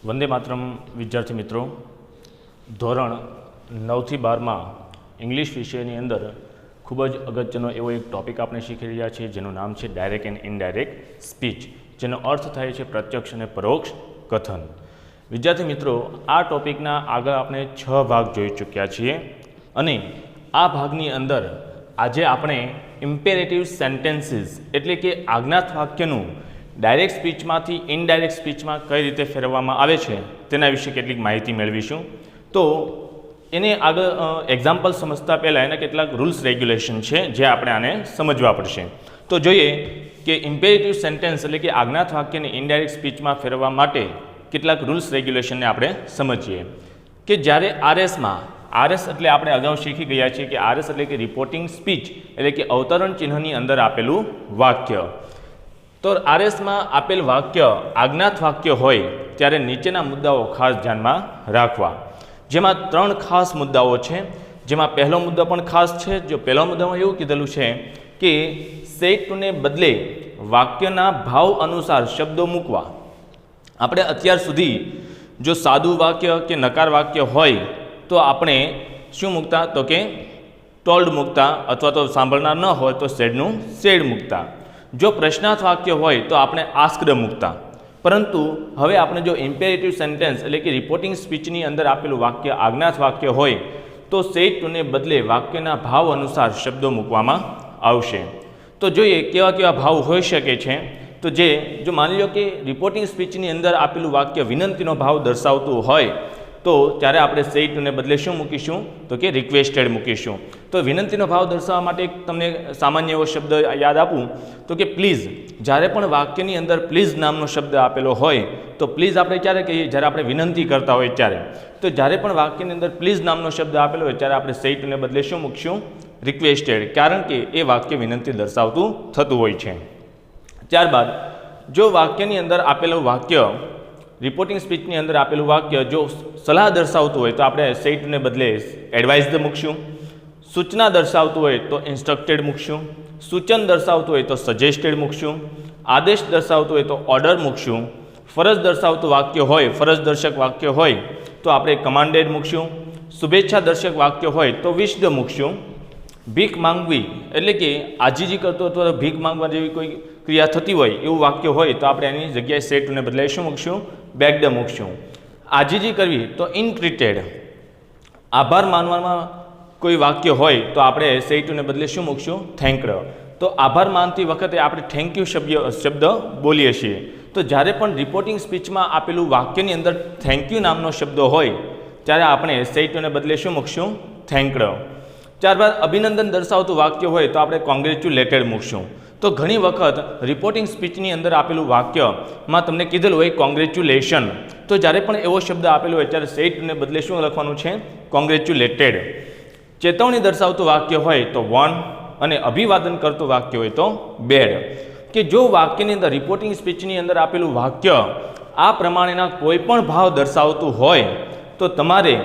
વંદે માતરમ વિદ્યાર્થી મિત્રો, ધોરણ 9 થી 12 માં ઇંગ્લિશ વિષયની અંદર ખૂબ જ અગત્યનો એવો એક ટોપિક આપણે શીખી રહ્યા છીએ, જેનું નામ છે ડાયરેક્ટ એન્ડ ઇનડાયરેક્ટ સ્પીચ, જેનો અર્થ થાય છે પ્રત્યક્ષ અને પરોક્ષ કથન. વિદ્યાર્થી મિત્રો, આ ટોપિકના આગળ આપણે 6 ભાગ જોઈ ચૂક્યા છીએ અને આ ભાગની અંદર આજે આપણે ઇમ્પેરેટિવ સેન્ટેન્સીસ એટલે કે આજ્ઞાત વાક્યનું ડાયરેક્ટ સ્પીચમાંથી ઇનડાયરેક્ટ સ્પીચમાં કઈ રીતે ફેરવવામાં આવે છે તેના વિશે કેટલીક માહિતી મેળવીશું. તો એને આગળ એક્ઝામ્પલ સમજતા પહેલાં એના કેટલાક રૂલ્સ રેગ્યુલેશન છે જે આપણે આને સમજવા પડશે. તો જોઈએ કે ઇમ્પેરેટિવ સેન્ટેન્સ એટલે કે આજ્ઞાત વાક્યને ઇનડાયરેક્ટ સ્પીચમાં ફેરવવા માટે કેટલાક રૂલ્સ રેગ્યુલેશનને આપણે સમજીએ. કે જ્યારે આરએસ એટલે આપણે અગાઉ શીખી ગયા છીએ કે આરએસ એટલે કે રિપોર્ટિંગ સ્પીચ એટલે કે અવતરણ ચિહ્નની અંદર આપેલું વાક્ય. તો આરએસમાં આપેલ વાક્ય આજ્ઞાત વાક્ય હોય ત્યારે નીચેના મુદ્દાઓ ખાસ ધ્યાનમાં રાખવા, જેમાં 3 ખાસ મુદ્દાઓ છે. જેમાં પહેલો મુદ્દો પણ ખાસ છે. જો પહેલો મુદ્દામાં એવું કીધેલું છે કે સેટ ટુને બદલે વાક્યના ભાવ અનુસાર શબ્દો મૂકવા. આપણે અત્યાર સુધી જો સાદું વાક્ય કે નકાર વાક્ય હોય તો આપણે શું મૂકતા, તો કે ટોલ્ડ મૂકતા, અથવા તો સાંભળનાર ન હોય તો સેડનું સેડ મૂકતા. જો પ્રશ્નાર્થ વાક્ય હોય તો આપણે આસ્ક્ડ મૂકતા. પરંતુ હવે આપણે જો ઇમ્પેરેટિવ સેન્ટેન્સ એટલે કે રિપોર્ટિંગ સ્પીચની અંદર આપેલું વાક્ય આજ્ઞાત વાક્ય હોય તો સેટ ટુને બદલે વાક્યના ભાવ અનુસાર શબ્દો મૂકવામાં આવશે. તો જોઈએ કેવા કેવા ભાવ હોઈ શકે છે. તો જો માની લો કે રિપોર્ટિંગ સ્પીચની અંદર આપેલું વાક્ય વિનંતીનો ભાવ દર્શાવતું હોય તો ત્યારે આપણે સેટ ટુને બદલે શું મૂકીશું, તો કે રિક્વેસ્ટેડ મૂકીશું. તો વિનંતીનો ભાવ દર્શાવવા માટે તમને સામાન્ય એવો શબ્દ યાદ આપું તો કે પ્લીઝ. જ્યારે પણ વાક્યની અંદર પ્લીઝ નામનો શબ્દ આપેલો હોય તો પ્લીઝ આપણે ક્યારે કહીએ, જ્યારે આપણે વિનંતી કરતા હોય ત્યારે. તો જ્યારે પણ વાક્યની અંદર પ્લીઝ નામનો શબ્દ આપેલો હોય ત્યારે આપણે સેટ ટુને બદલે શું મૂકશું, રિક્વેસ્ટેડ, કારણ કે એ વાક્ય વિનંતી દર્શાવતું થતું હોય છે. ત્યારબાદ જો વાક્યની અંદર આપેલું વાક્ય રિપોર્ટિંગ સ્પીચની અંદર આપેલું વાક્ય જો સલાહ દર્શાવતું હોય તો આપણે સેટ ટુને બદલે એડવાઇઝડ મૂકશું. સૂચના દર્શાવતું હોય તો ઇન્સ્ટ્રક્ટેડ મૂકશું. સૂચન દર્શાવતું હોય તો સજેસ્ટેડ મૂકશું. આદેશ દર્શાવતું હોય તો ઓર્ડર મૂકશું. ફરજ દર્શાવતું વાક્ય હોય, ફરજ દર્શક વાક્ય હોય તો આપણે કમાન્ડેડ મૂકશું. શુભેચ્છા દર્શક વાક્ય હોય તો વિશ્ડ મૂકશું. ભીખ માંગવી એટલે કે આજીજી કરતો અથવા ભીખ માંગવા જેવી કોઈ ક્રિયા થતી હોય એવું વાક્ય હોય તો આપણે એની જગ્યાએ સેટ ટુને બદલે શું મૂકશું, બેગ્ડ મૂકશું. આજીજી કરવી તો ઇન્ટ્રીટેડ. આભાર માનવામાં કોઈ વાક્ય હોય તો આપણે સેટ ટુને બદલે શું મૂકશું, થેન્કડ. તો આભાર માનતી વખતે આપણે થેન્ક યુ શબ્દ બોલીએ છીએ. તો જ્યારે પણ રિપોર્ટિંગ સ્પીચમાં આપેલું વાક્યની અંદર થેન્ક યુ નામનો શબ્દ હોય ત્યારે આપણે સેટ ટુને બદલે શું મૂકશું, થેન્કડ. ત્યારબાદ અભિનંદન દર્શાવતું વાક્ય હોય તો આપણે કોંગ્રેચ્યુલેટેડ મૂકશું. તો ઘણી વખત રિપોર્ટિંગ સ્પીચની અંદર આપેલું વાક્યમાં તમને કીધેલું હોય કોંગ્રેચ્યુલેશન, તો જ્યારે પણ એવો શબ્દ આપેલો હોય ત્યારે સેટ ટુને બદલે શું લખવાનું છે, કોંગ્રેચ્યુલેટેડ. ચેતવણી દર્શાવતું વાક્ય હોય તો વોર્ન અને અભિવાદન કરતું વાક્ય હોય તો બેડ. કે જો વાક્યની અંદર રિપોર્ટિંગ સ્પીચની અંદર આપેલું વાક્ય આ પ્રમાણેના કોઈ પણ ભાવ દર્શાવતું હોય તો તમારે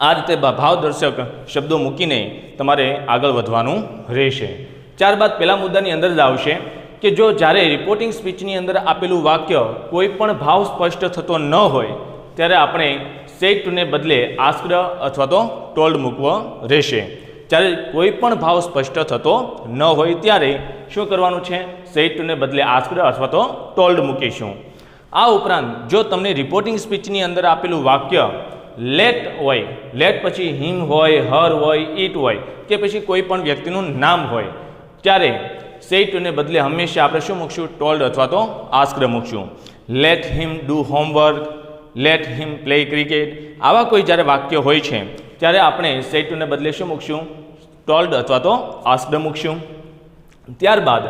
આ રીતે ભાવદર્શક શબ્દો મૂકીને તમારે આગળ વધવાનું રહેશે. ત્યારબાદ પહેલા મુદ્દાની અંદર જ આવશે કે જો જ્યારે રિપોર્ટિંગ સ્પીચની અંદર આપેલું વાક્ય કોઈ પણ ભાવ સ્પષ્ટ થતો ન હોય ત્યારે આપણે સેટ ટુને બદલે આસ્ક્ડ અથવા તો ટોલ્ડ મૂકવો રહેશે. જ્યારે કોઈ પણ ભાવ સ્પષ્ટ થતો ન હોય ત્યારે શું કરવાનું છે, સેટ ટુને બદલે આસ્ક્ડ અથવા તો ટોલ્ડ મૂકીશું. આ ઉપરાંત જો તમને રિપોર્ટિંગ સ્પીચની અંદર આપેલું વાક્ય લેટ હોય, લેટ પછી હિમ હોય, હર હોય, ઇટ હોય કે પછી કોઈ પણ વ્યક્તિનું નામ હોય ત્યારે સેટ ટુને બદલે હંમેશા આપણે શું મૂકશું, ટોલ્ડ અથવા તો આસ્ક્ડ મૂકશું. Let him do homework, let him play cricket, આવા કોઈ જ્યારે વાક્ય હોય છે ત્યારે આપણે સેટ ટુને બદલે શું મૂકશું, ટોલ્ડ અથવા તો આસ્ક્ડ મૂકશું. ત્યારબાદ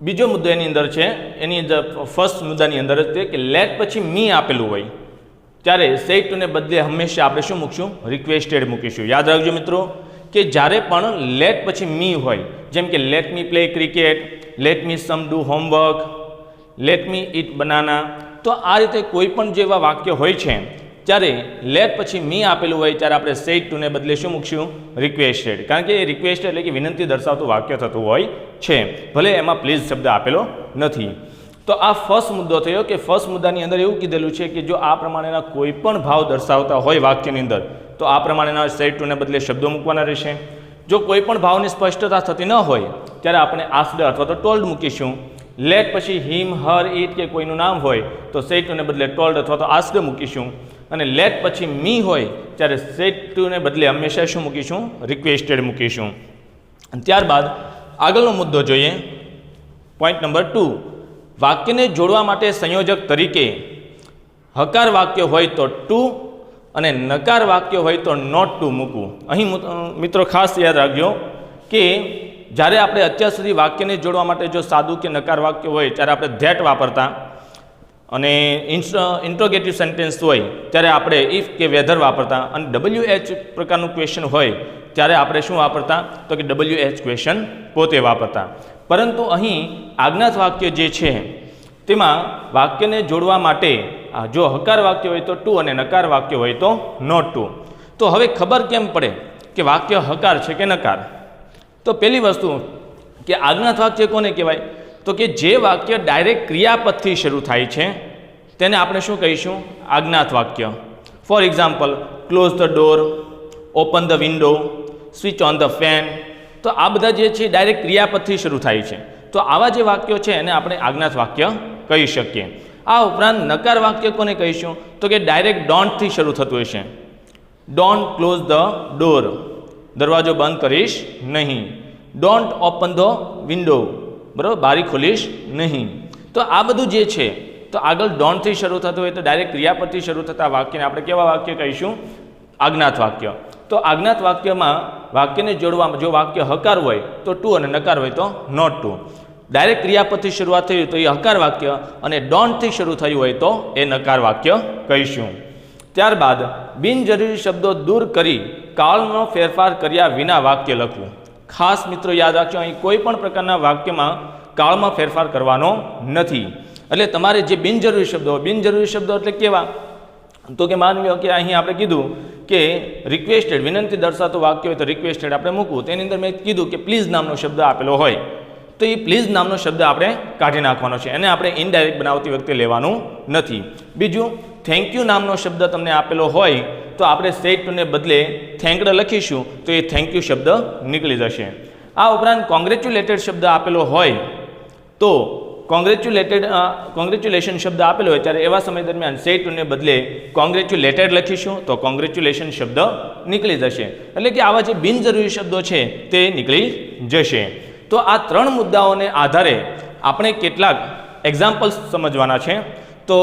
બીજો મુદ્દો એની અંદર છે, એની અંદર ફર્સ્ટ મુદ્દાની અંદર જ તે કે લેટ પછી મી આપેલું હોય ત્યારે સેટ ટુને બદલે હંમેશા આપણે શું મૂકશું, રિક્વેસ્ટેડ મૂકીશું. યાદ રાખજો મિત્રો કે જ્યારે પણ લેટ પછી મી હોય, જેમ કે let me play cricket, let me some do homework, let me eat banana, તો આ રીતે કોઈ પણ જેવા વાક્ય હોય છે ત્યારે લેટ પછી મી આપેલું હોય ત્યારે આપણે સેટ ટુને બદલે શું મૂકશું, રિક્વેસ્ટેડ, કારણ કે એ રિક્વેસ્ટ એટલે કે વિનંતી દર્શાવતું વાક્ય થતું હોય છે, ભલે એમાં પ્લીઝ શબ્દ આપેલો નથી. તો આ ફર્સ્ટ મુદ્દો થયો કે ફર્સ્ટ મુદ્દાની અંદર એવું કીધેલું છે કે જો આ પ્રમાણેના કોઈ પણ ભાવ દર્શાવતા હોય વાક્યની અંદર તો આ પ્રમાણેના સેડ ટુને બદલે શબ્દો મૂકવાના રહેશે. જો કોઈ પણ ભાવની સ્પષ્ટતા થતી ન હોય ત્યારે આપણે આસ્ક્ડ અથવા તો ટોલ્ડ મૂકીશું. લેટ પછી હિમ, હર, ઇટ કે કોઈનું નામ હોય તો સેડ ટુને બદલે ટોલ્ડ અથવા તો આસ્ક્ડ મૂકીશું. અને લેટ પછી મી હોય ત્યારે સેડ ટુને બદલે હંમેશા શું મૂકીશું? રિક્વેસ્ટેડ મૂકીશું. અને ત્યારબાદ આગળનો મુદ્દો જોઈએ. પોઈન્ટ નંબર 2, વાક્યને જોડવા માટે સંયોજક તરીકે હકાર વાક્ય હોય તો ટુ અને નકાર વાક્ય હોય તો નોટ ટુ મૂકવું. અહીં મિત્રો ખાસ યાદ રાખજો કે જ્યારે આપણે અત્યાર સુધી વાક્યને જોડવા માટે જો સાદું કે નકાર વાક્ય હોય ત્યારે આપણે ધેટ વાપરતા અને ઇન્ટ્રોગેટિવ સેન્ટેન્સ હોય ત્યારે આપણે ઇફ કે વેધર વાપરતા અને WH પ્રકારનું ક્વેશ્ચન હોય ત્યારે આપણે શું વાપરતા તો કે WH ક્વેશ્ચન પોતે વાપરતા. પરંતુ અહીં આજ્ઞાત વાક્ય જે છે તેમાં વાક્યને જોડવા માટે જો હકાર વાક્ય હોય તો ટુ અને નકાર વાક્ય હોય તો નોટ ટુ. તો હવે ખબર કેમ પડે કે વાક્ય હકાર છે કે નકાર? તો પહેલી વસ્તુ કે આજ્ઞાત વાક્ય કોને કહેવાય તો કે જે વાક્ય ડાયરેક્ટ ક્રિયાપદથી શરૂ થાય છે તેને આપણે શું કહીશું? આજ્ઞાત વાક્ય. For example, close the door, open the window, switch on the fan. તો આ બધા જે છે ડાયરેક્ટ ક્રિયાપદથી શરૂ થાય છે. તો આવા જે વાક્યો છે એને આપણે આજ્ઞાત વાક્ય કહી શકીએ. આ ઉપરાંત નકાર વાક્ય કોને કહીશું તો કે ડાયરેક્ટ ડોન્ટથી શરૂ થતું હશે. ડોન્ટ ક્લોઝ ધ ડોર, દરવાજો બંધ કરીશ નહીં. ડોન્ટ ઓપન ધ વિન્ડો, બરાબર, બારી ખોલીશ નહીં. તો આ બધું જે છે તો આગળ ડોન્ટથી શરૂ થતું હોય તો ડાયરેક્ટ ક્રિયાપદથી શરૂ થતા વાક્યને આપણે કેવા વાક્ય કહીશું? આજ્ઞાત વાક્ય. તો આજ્ઞાત વાક્યમાં વાક્યને જોડવામાં જો વાક્ય હકાર હોય તો ટુ અને નકાર હોય તો નોટ ટુ. ડાયરેક્ટ ક્રિયાપદથી શરૂઆત થઈ તો એ હકાર વાક્ય અને ડોન્ટથી શરૂ થયું હોય તો એ નકાર વાક્ય કહીશું. ત્યારબાદ બિનજરૂરી શબ્દો દૂર કરી કાળનો ફેરફાર કર્યા વિના વાક્ય લખવું. ખાસ મિત્રો યાદ રાખજો, અહીં કોઈ પણ પ્રકારના વાક્યમાં કાળમાં ફેરફાર કરવાનો નથી. એટલે તમારે જે બિનજરૂરી શબ્દો એટલે કેવા તો કે માની લો કે અહીં આપણે કીધું કે રિક્વેસ્ટેડ, વિનંતી દર્શાવતું વાક્ય હોય તો રિક્વેસ્ટેડ આપણે મૂકવું. તેની અંદર મેં કીધું કે પ્લીઝ નામનો શબ્દ આપેલો હોય તો એ પ્લીઝ નામનો શબ્દ આપણે કાઢી નાખવાનો છે, એને આપણે ઇનડાયરેક્ટ બનાવતી વખતે લેવાનું નથી. બીજું, થેન્ક યુ નામનો શબ્દ તમને આપેલો હોય તો આપણે સેડ ટુને બદલે થેન્કડ લખીશું તો એ થેન્ક યુ શબ્દ નીકળી જશે. આ ઉપરાંત કોંગ્રેચ્યુલેટેડ શબ્દ આપેલો હોય તો કોંગ્રેચ્યુલેશન શબ્દ આપેલો હોય ત્યારે એવા સમય દરમિયાન સેડ ટુને બદલે કોંગ્રેચ્યુલેટેડ લખીશું તો કોંગ્રેચ્યુલેશન શબ્દ નીકળી જશે. એટલે કે આવા જે બિનજરૂરી શબ્દો છે તે નીકળી જશે. તો આ 3 મુદ્દાઓને આધારે આપણે કેટલાક એક્ઝામ્પલ્સ સમજવાના છે. તો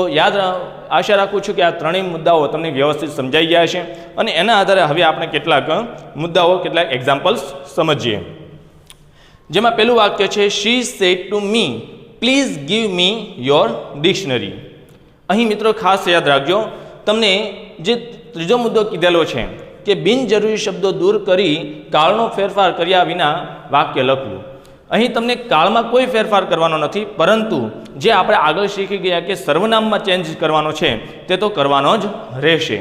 આશા રાખું છું કે આ 3 મુદ્દાઓ તમને વ્યવસ્થિત સમજાઈ ગયા હશે અને એના આધારે હવે આપણે કેટલાક એક્ઝામ્પલ્સ સમજીએ. જેમાં પહેલું વાક્ય છે she said to me please give me your dictionary. અહીં મિત્રો ખાસ યાદ રાખજો, તમને જે ત્રીજો મુદ્દો કીધેલો છે કે બિનજરૂરી શબ્દો દૂર કરી કાળનો ફેરફાર કર્યા વિના વાક્ય લખવું. અહીં તમને કાળમાં કોઈ ફેરફાર કરવાનો નથી, પરંતુ જે આપણે આગળ શીખી ગયા કે સર્વનામમાં ચેન્જ કરવાનો છે તે તો કરવાનો જ રહેશે.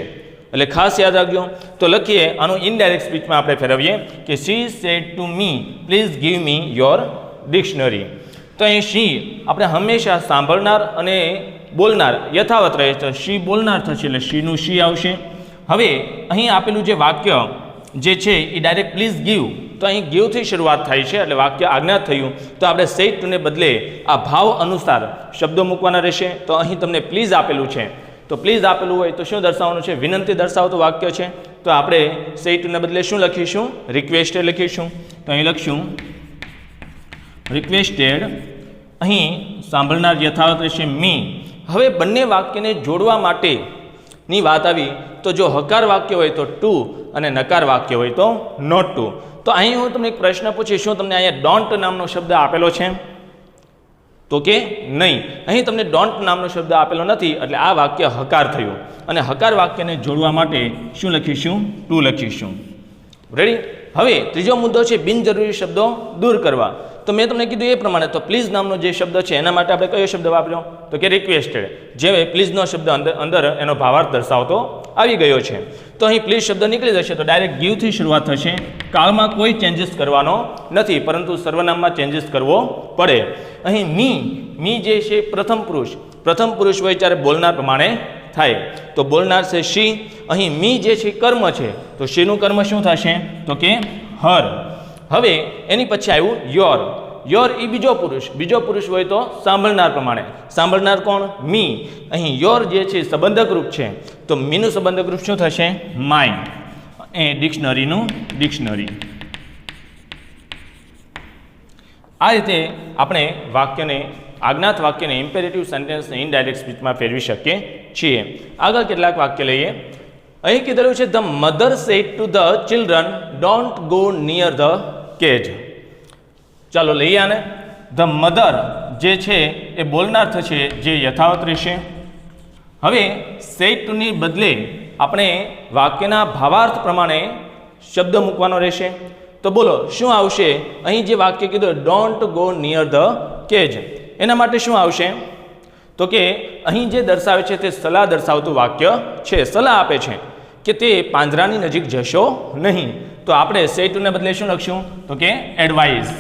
એટલે ખાસ યાદ રાખજો. તો લખીએ, આનું ઇનડાયરેક્ટ સ્પીચમાં આપણે ફેરવીએ કે she said to me please give me your dictionary. તો અહીં શી આપણે હંમેશા સાંભળનાર અને બોલનાર યથાવત રહે છે. શી બોલનાર થશે એટલે શીનું શી આવશે. હવે અહીં આપેલું જે વાક્ય જે છે એ ડાયરેક્ટ પ્લીઝ ગીવ, તો અહીં ગીવથી શરૂઆત થાય છે એટલે વાક્ય આજ્ઞાત થયું. તો આપણે સેડ ટુને બદલે આ ભાવ અનુસાર શબ્દો મૂકવાના રહેશે. તો અહીં તમને પ્લીઝ આપેલું છે તો પ્લીઝ આપેલું હોય તો શું દર્શાવવાનું છે? વિનંતી દર્શાવતું વાક્ય છે તો આપણે સેડ ટુને બદલે શું લખીશું? રિક્વેસ્ટેડ લખીશું. તો અહીં લખશું રિક્વેસ્ટેડ. અહીં સાંભળનાર યથાવત રહેશે મી. હવે બંને વાક્યને જોડવા માટેની વાત આવી તો જો હકાર વાક્ય હોય તો ટુ અને નકાર વાક્ય હોય તો નોટ ટુ. તો અહીં હું તમને એક પ્રશ્ન પૂછીશ, શું તમને અહીંયા ડોન્ટ નામનો શબ્દ આપેલો છે? તો કે નહીં, અહીં તમને ડોન્ટ નામનો શબ્દ આપેલો નથી એટલે આ વાક્ય હકાર થયું. અને હકાર વાક્યને જોડવા માટે શું લખીશું? ટુ લખીશું. રેડી. હવે ત્રીજો મુદ્દો છે બિનજરૂરી શબ્દો દૂર કરવા. તો મેં તમને કીધું એ પ્રમાણે તો પ્લીઝ નામનો જે શબ્દ છે એના માટે આપણે કયો શબ્દ વાપર્યો? તો કે રિક્વેસ્ટેડ. જે પ્લીઝનો શબ્દ અંદર એનો ભાવાર્થ દર્શાવતો આવી ગયો છે. તો અહીં પ્લીઝ શબ્દ નીકળી જશે તો ડાયરેક્ટ ગીવથી શરૂઆત થશે. કાળમાં કોઈ ચેન્જીસ કરવાનો નથી, પરંતુ સર્વનામમાં ચેન્જીસ કરવો પડે. અહીં મી મી જે છે પ્રથમ પુરુષ હોય ત્યારે બોલનાર પ્રમાણે થાય તો બોલનાર છે શી. અહીં મી જે છે કર્મ છે તો શીનું કર્મ શું થશે તો કે હર. હવે એની પછી આવ્યું યોર એ બીજો પુરુષ હોય તો સાંભળનાર પ્રમાણે. સાંભળનાર કોણ મી. અહીં યોર જે છે સંબંધક રૂપ છે તો મીનું સંબંધક રૂપ શું થશે માય. A dictionary. આ રીતે આપણે વાક્યને આજ્ઞાત વાક્યને ઇમ્પેરેટિવ સેન્ટેન્સને ઇનડાયરેક્ટ સ્પીચમાં ફેરવી શકીએ છીએ. આગળ કેટલાક વાક્ય લઈએ. અહીં કીધેલું છે the mother sad to the children don't go near the cage. ચાલો લઈએ આને. ધ મધર જે છે એ બોલનાર થશે જે યથાવત રહેશે. હવે સેડ ટુની બદલે આપણે વાક્યના ભાવાર્થ પ્રમાણે શબ્દ મૂકવાનો રહેશે. તો બોલો શું આવશે. અહીં જે વાક્ય કીધું don't go near the cage એના માટે શું આવશે તો કે અહીં જે દર્શાવે છે તે સલાહ દર્શાવતું વાક્ય છે. સલાહ આપે છે કે તે પાંજરાની નજીક જશો નહીં. તો આપણે સેડ ટુને બદલે શું લખશું તો કે એડવાઇઝ.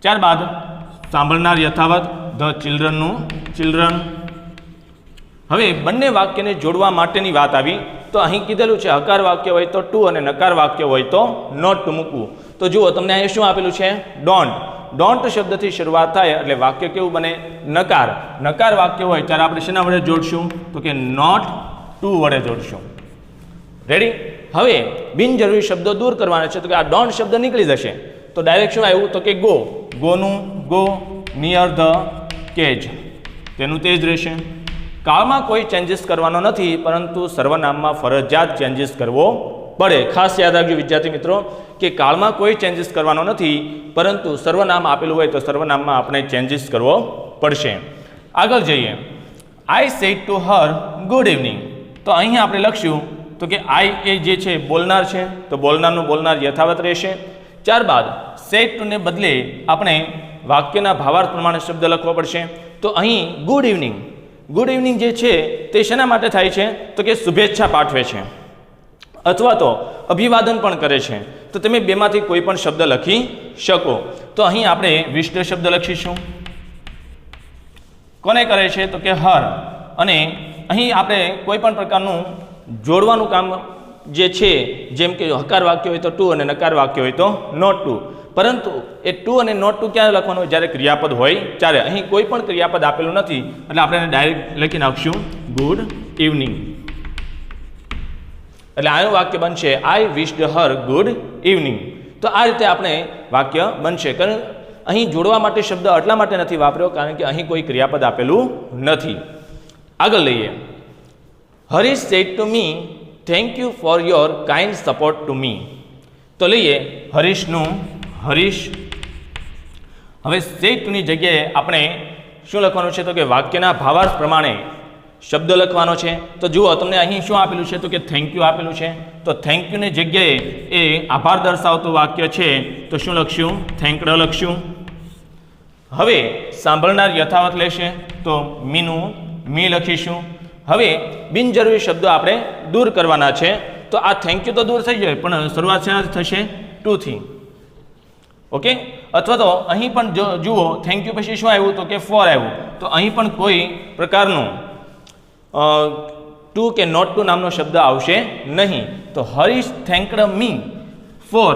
ત્યારબાદ સાંભળનાર યથાવત ધ ચિલ્ડ્રન. હવે બંને વાક્યને જોડવા માટેની વાત આવી તો અહીં કીધેલું છે હકાર વાક્ય હોય તો ટુ અને નકાર વાક્ય હોય તો નોટ ટુ મૂકવું. તો જુઓ તમને અહીં શું આપેલું છે ડોન્ટ શબ્દથી શરૂઆત થાય એટલે વાક્ય કેવું બને નકાર વાક્ય હોય ત્યારે આપણે શેના વડે જોડશું તો કે નોટ ટુ વડે જોડશું. રેડી. હવે બિનજરૂરી શબ્દો દૂર કરવાના છે તો કે આ ડોન્ટ શબ્દ નીકળી જશે તો ડાયરેક્ટ શું આવ્યું તો કે ગો નિયર ધ કેજ તેનું તે જ રહેશે. કાળમાં કોઈ ચેન્જીસ કરવાનો નથી પરંતુ સર્વનામમાં ફરજિયાત ચેન્જીસ કરવો પડે. ખાસ યાદ રાખજો વિદ્યાર્થી મિત્રો કે કાળમાં કોઈ ચેન્જીસ કરવાનો નથી પરંતુ સર્વનામ આપેલું હોય તો સર્વનામમાં આપણે ચેન્જીસ કરવો પડશે. આગળ જઈએ. I said to her good evening. તો અહીં આપણે લખશું તો કે આઈ એ જે છે બોલનાર છે તો બોલનાર યથાવત રહેશે. ત્યારબાદ સેડ ટુને બદલે આપણે વાક્યના ભાવાર્થ પ્રમાણે શબ્દ લખવો પડશે. તો અહીં ગુડ ઇવનિંગ જે છે તે શેના માટે થાય છે તો કે શુભેચ્છા પાઠવે છે અથવા તો અભિવાદન પણ કરે છે. તો તમે બેમાંથી કોઈ પણ શબ્દ લખી શકો. તો અહીં આપણે વિષ્ડ શબ્દ લખીશું. કોને કરે છે તો કે હર. અને અહીં આપણે કોઈ પણ પ્રકારનું જોડવાનું કામ જે છે જેમ કે હકાર વાક્ય હોય તો ટુ અને નકાર વાક્ય હોય તો નોટ ટુ. પરંતુ એ ટુ અને નોટ ટુ ક્યારે લખવાનું હોય જ્યારે ક્રિયાપદ હોય ત્યારે. અહીં કોઈ પણ ક્રિયાપદ આપેલું નથી એટલે આપણે ડાયરેક્ટ લખી નાખશું ગુડ ઇવનિંગ. એટલે આનું વાક્ય બનશે આઈ વિશ્ડ હર ગુડ ઇવનિંગ. તો આ રીતે આપણે વાક્ય બનશે. કારણ અહીં જોડવા માટે શબ્દ એટલા માટે નથી વાપર્યો કારણ કે અહીં કોઈ ક્રિયાપદ આપેલું નથી. આગળ લઈએ. Harish sad to me thank you for your kind support to me. તો લઈએ હરીશ. હવે સેડ ટુની જગ્યાએ આપણે શું લખવાનું છે તો કે વાક્યના ભાવાર્થ પ્રમાણે શબ્દ લખવાનો છે. તો જુઓ તમને અહીં શું આપેલું છે તો કે થેન્ક યુ આપેલું છે. તો થેન્ક યુની જગ્યાએ એ આભાર દર્શાવતું વાક્ય છે તો શું લખશું થેન્કડ લખશું. હવે સાંભળનાર યથાવત લેશે તો મી લખીશું. હવે બિનજરૂરી શબ્દો આપણે દૂર કરવાના છે. તો આ થેન્ક યુ તો દૂર થઈ જાય પણ શરૂઆત શેનાથી થશે ટુથી. ઓકે. અથવા તો અહીં પણ જુઓ થેન્ક યુ પછી શું આવ્યું તો કે ફોર આવ્યું. તો અહીં પણ કોઈ પ્રકારનું ટુ કે નોટ ટુ નામનો શબ્દ આવશે નહીં. તો Harish thanked me four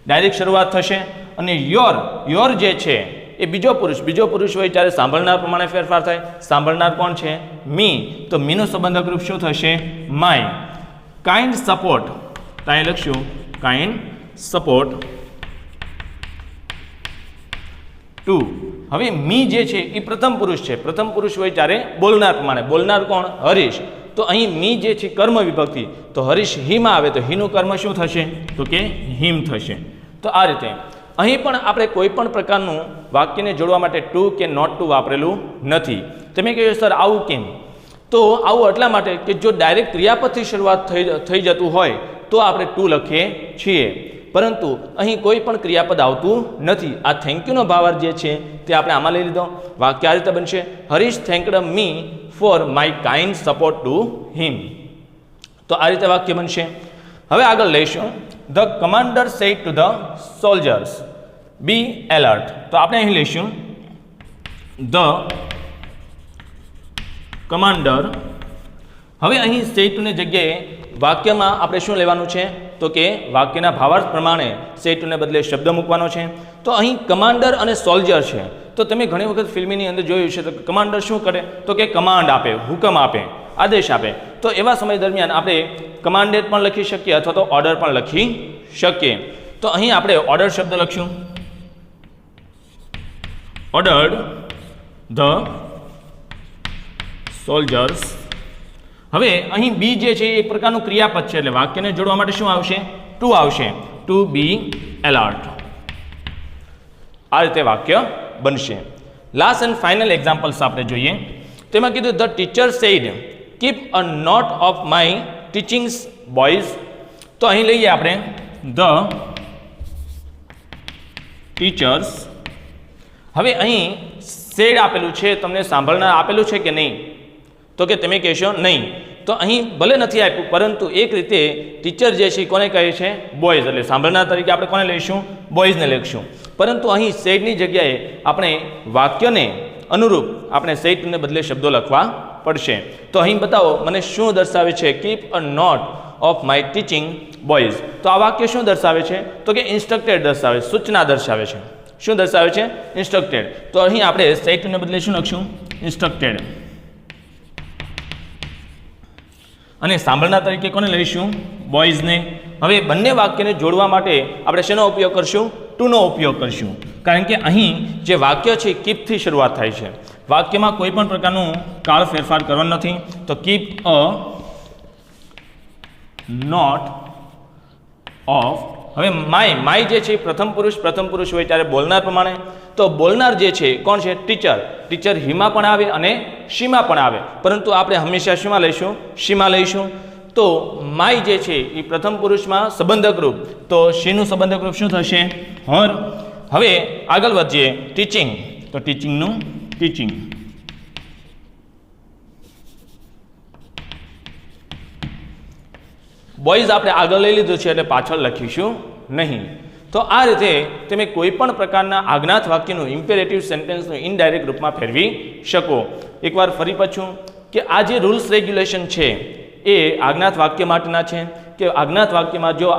direct શરૂઆત થશે. અને યોર જે છે એ બીજો પુરુષ હોય ત્યારે સાંભળનાર પ્રમાણે ફેરફાર થાય. સાંભળનાર કોણ છે મી. તો મીનું સંબંધક રૂપ શું થશે માય. કાઇન્ડ સપોર્ટ ત્યાં લખશું કાઇન્ડ સપોર્ટ ટુ. હવે મી જે છે એ પ્રથમ પુરુષ હોય ત્યારે બોલનાર પ્રમાણે. બોલનાર કોણ હરીશ. તો અહીં મી જે છે કર્મ વિભક્તિ તો હરીશ હિમાં આવે તો હિનું કર્મ શું થશે તો કે હિમ થશે. તો આ રીતે અહીં પણ આપણે કોઈ પણ પ્રકારનું વાક્યને જોડવા માટે ટુ કે નોટ ટુ વાપરેલું નથી. તમે કહ્યું સર આવું કેમ? તો આવું એટલા માટે કે જો ડાયરેક્ટ ક્રિયાપદથી શરૂઆત થઈ જતું હોય તો આપણે ટુ લખીએ છીએ પરંતુ અહીં કોઈ પણ ક્રિયાપદ આવતું નથી. આ થેન્ક યુનો ભાવાર્થ જે છે તે આપણે આમાં લઈ લીધો. વાક્ય આ રીતે બનશે Harish thanked me for my kind support to him. તો આ રીતે વાક્ય બનશે. હવે આગળ લઈશું the commander said to the soldiers. Be alert. તો આપણે અહીં લઈશું ધ કમાન્ડર. હવે અહીં say to ની જગ્યાએ વાક્યમાં આપણે શું લેવાનું છે તો કે વાક્યના ભાવાર્થ પ્રમાણે say to ને બદલે શબ્દ મૂકવાનો છે. તો અહીં કમાન્ડર અને સોલ્જર છે. તો તમે ઘણી વખત ફિલ્મની અંદર જોયું છે તો કમાન્ડર શું કરે તો કે કમાન્ડ આપે, હુકમ આપે, આદેશ આપે. તો એવા સમય દરમિયાન આપણે કમાન્ડેડ પણ લખી શકીએ અથવા તો ઓર્ડર પણ લખી શકીએ. તો અહીં આપણે ઓર્ડર શબ્દ લખશું, ઓર્ડર્ડ ધ સોલ્જર્સ. હવે અહીં બી જે છે એક પ્રકારનું ક્રિયાપદ છે એટલે વાક્યને જોડવા માટે શું આવશે ટુ આવશે, ટુ બી એલર્ટ. આ રીતે વાક્ય બનશે. લાસ્ટ એન્ડ ફાઇનલ એક્ઝામ્પલ્સ આપણે જોઈએ. તેમાં કીધું the teacher said keep a note of my teachings boys. તો અહીં લઈએ આપણે ધ ટીચર્સ. હવે અહીં સેડ આપેલું છે, તમને સાંભળનાર આપેલું છે કે નહીં તો કે તમે કહેશો નહીં. તો અહીં ભલે નથી આપ્યું પરંતુ એક રીતે ટીચર જે છે કોને કહે છે બોયઝ, એટલે સાંભળનાર તરીકે આપણે કોને લઈશું બોયઝને લખીશું. પરંતુ અહીં સેડની જગ્યાએ આપણે વાક્યને અનુરૂપ આપણે સેડને બદલે શબ્દો લખવા પડશે. તો અહીં બતાવો મને શું દર્શાવે છે keep a note of my teaching boys. તો આ વાક્ય શું દર્શાવે છે તો કે ઇન્સ્ટ્રક્ટેડ દર્શાવે, સૂચના દર્શાવે છે. શું દર્શાવે છે ઇન્સ્ટ્રક્ટેડ. તો અહીં આપણે સેડને બદલે શું લખશું ઇન્સ્ટ્રક્ટેડ. અને સાંભળનાર તરીકે કોને લઈશું બોયઝને. હવે બંને વાક્યને જોડવા માટે આપણે શેનો ઉપયોગ કરશું ટુનો ઉપયોગ કરશું. કારણ કે અહીં જે વાક્ય છે કીપથી શરૂઆત થાય છે, વાક્યમાં કોઈ પણ પ્રકારનું કાળ ફેરફાર કરવાનો નથી. તો કીપ અ નોટ ઓફ. હવે માય જે છે પ્રથમ પુરુષ હોય ત્યારે બોલનાર પ્રમાણે. તો બોલનાર જે છે કોણ છે ટીચર. ટીચર હીમાં પણ આવે અને શીમાં પણ આવે, પરંતુ આપણે હંમેશા શીમાં લઈશું શીમાં લઈશું. તો માય જે છે એ પ્રથમ પુરુષમાં સંબંધક રૂપ, તો શીનું સંબંધક રૂપ શું થશે હર. હવે આગળ વધીએ ટીચિંગ. તો ટીચિંગનું ટીચિંગ. બોયઝ આપણે આગળ લઈ લીધું છે એટલે પાછળ લખીશું નહીં. તો આ રીતે તમે કોઈ પણ પ્રકારના આજ્ઞાત વાક્યનું ઇમ્પેરેટિવ સેન્ટેન્સનું ઇનડાયરેક્ટ રૂપમાં ફેરવી શકો. એકવાર ફરી પાછું કે આ જે રૂલ્સ રેગ્યુલેશન છે એ આજ્ઞાત વાક્ય માટેના છે કે આજ્ઞાત વાક્યમાં જો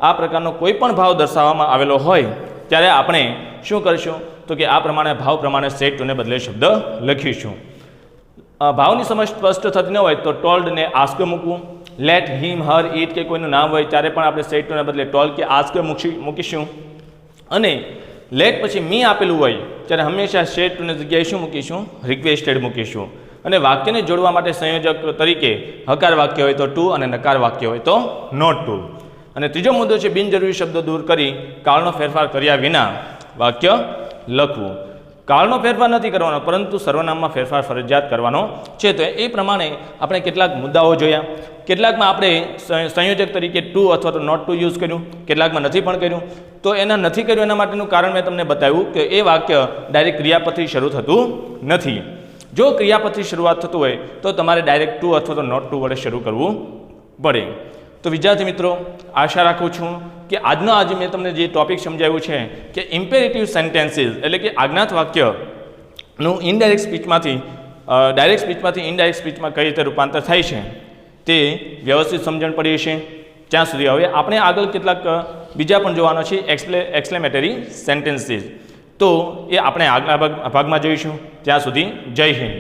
આ પ્રકારનો કોઈ પણ ભાવ દર્શાવવામાં આવેલો હોય ત્યારે આપણે શું કરીશું તો કે આ પ્રમાણે ભાવ પ્રમાણે સેડ ટુને બદલે શબ્દ લખીશું. ભાવની સમજ સ્પષ્ટ થતી ન હોય તો ટોલ્ડ ને આસ્ક મૂકવું. લેટ હિમ હર ઇટ કે કોઈનું નામ હોય ત્યારે પણ આપણે સેડ ટુને બદલે ટોલ્ડ કે આસ્ક મૂકીશું. અને લેટ પછી મી આપેલું હોય ત્યારે હંમેશા સેડ ટુની જગ્યાએ શું મૂકીશું રિક્વેસ્ટેડ મૂકીશું. અને વાક્યને જોડવા માટે સંયોજક તરીકે હકાર વાક્ય હોય તો ટુ અને નકાર વાક્ય હોય તો નોટ ટુ. અને ત્રીજો મુદ્દો છે બિનજરૂરી શબ્દો દૂર કરી કાળનો ફેરફાર કર્યા વિના વાક્ય લખવું. કાળનો ફેરફાર નથી કરવાનો પરંતુ સર્વનામમાં ફેરફાર ફરજિયાત કરવાનો છે. તો એ પ્રમાણે આપણે કેટલાક મુદ્દાઓ જોયા. કેટલાકમાં આપણે સંયોજક તરીકે ટુ અથવા તો નોટ ટુ યુઝ કર્યું, કેટલાકમાં નથી પણ કર્યું. તો એના નથી કર્યું એના માટેનું કારણ મેં તમને બતાવ્યું કે એ વાક્ય ડાયરેક્ટ ક્રિયાપદથી શરૂ થતું નથી. જો ક્રિયાપદથી શરૂઆત થતું હોય તો તમારે ડાયરેક્ટ ટુ અથવા તો નોટ ટુ વડે શરૂ કરવું પડે. તો વિદ્યાર્થી મિત્રો આશા રાખું છું કે આજે મેં તમને જે ટોપિક સમજાવ્યું છે કે ઇમ્પેરેટિવ સેન્ટેન્સીસ એટલે કે આજ્ઞાત વાક્યનું ઇનડાયરેક્ટ સ્પીચમાંથી ડાયરેક્ટ સ્પીચમાંથી ઇનડાયરેક્ટ સ્પીચમાં કઈ રીતે રૂપાંતર થાય છે તે વ્યવસ્થિત સમજણ પડી હશે. ત્યાં સુધી હવે આપણે આગળ કેટલાક બીજા પણ જોવાનો છે એક્સક્લેમેટરી સેન્ટેન્સીસ. તો એ આપણે આગલા ભાગમાં જોઈશું. ત્યાં સુધી જય હિન્દ.